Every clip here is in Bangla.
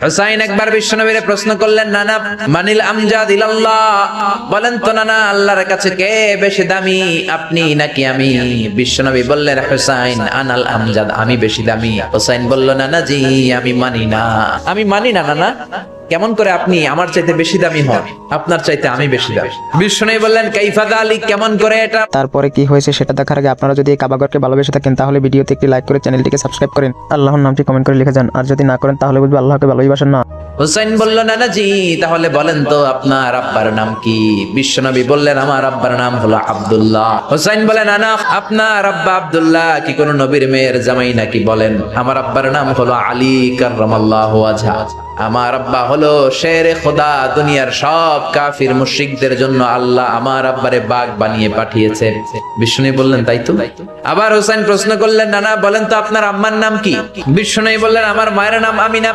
হুসাইন একবার বিশ্বনবীরে প্রশ্ন করলেন, নানা মানিল আমজাদ ইলাল্লাহ, বলেন তো নানা আল্লাহর কাছে কে বেশি দামি, আপনি নাকি আমি? বিশ্বনবী বললেন, হুসাইন আনাল আমজাদ, আমি বেশি দামি। হুসাইন বলল, নানা জি আমি মানি না, আমি মানি না নানা। কেমন করে আপনি আমার চাইতে বেশি দামি হন? আপনার চাইতে আমি বেশি দামি। বিশ্বনবী বললেন, কাইফা যালিক, কেমন করে এটা? তারপরে কি হয়েছে সেটা দেখার আগে আপনারা যদি এই কাবাগরকে ভালোবেসে থাকেন তাহলে ভিডিওতে একটি লাইক করে চ্যানেলটিকে সাবস্ক্রাইব করেন, আল্লাহর নামটি কমেন্ট করে লিখে যান, আর যদি না করেন তাহলে বুঝবে আল্লাহকে ভালোবাসেন না। হুসাইন বলল, নানা জি তাহলে বলেন তো আপনার আব্বার নাম কি? বিশ্বনবী বললেন, আমার আব্বার নাম হলো আব্দুল্লাহ। হুসাইন বলে, নানা আপনার আব্বা আব্দুল্লাহ কি কোন নবীর মেয়ের জামাই নাকি? বলেন, আমার আব্বার নাম হলো আলী কাররামাল্লাহু ওয়াজহা, আমার আব্বা হলো শেরে খোদা, দুনিয়ার সব কাফির মুশরিকদের জন্য আল্লাহ আমার আব্বারে বাঘ বানিয়ে পাঠিয়েছে। বিষ্ণু বললেন, তাই তো। আবার হুসাইন প্রশ্ন করলেন, নানা বলেন তো আপনার আম্মার নাম কি? বিষ্ণু বললেন, আমার মায়ের নাম আমিনা।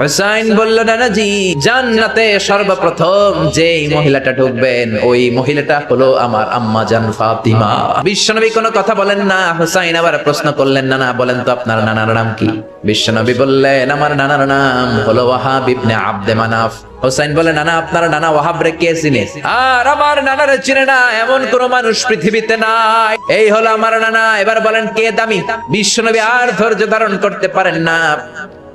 হুসাইন বলল, নানা জি জান্নাতে সর্বপ্রথম যেই মহিলাটা ঢুকবেন ওই মহিলাটা হলো আমার আম্মা জান ফাতিমা। বিশ্বনবী কোনো কথা বলেন না। হুসাইন আবার প্রশ্ন করলেন, নানা বলেন তো আপনার নানার নাম কি? বিশ্বনবী বললেন, আমার নানার নাম হলো ওয়াহাব ইবনে আব্দে মানাফ। হুসাইন বলে, নানা আপনার নানা ওয়াহাব রে কে চিনে? আর আমার নানারে চিনে না এমন কোন মানুষ পৃথিবীতে নাই। এই হলো আমার নানা। এবার বলেন কে দামি? বিশ্বনবী আর ধৈর্য ধারণ করতে পারেন না,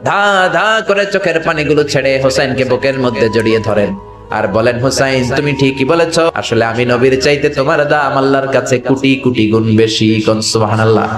ধা ধা করে চোখের পানিগুলো ছেড়ে হুসাইনকে বুকের মধ্যে জড়িয়ে ধরেন আর বলেন, হুসাইন তুমি ঠিকই বলেছ, আসলে আমি নবীর চাইতে তোমার দাম আল্লাহর কাছে কোটি কোটি গুণ বেশি। সুবহানাল্লাহ।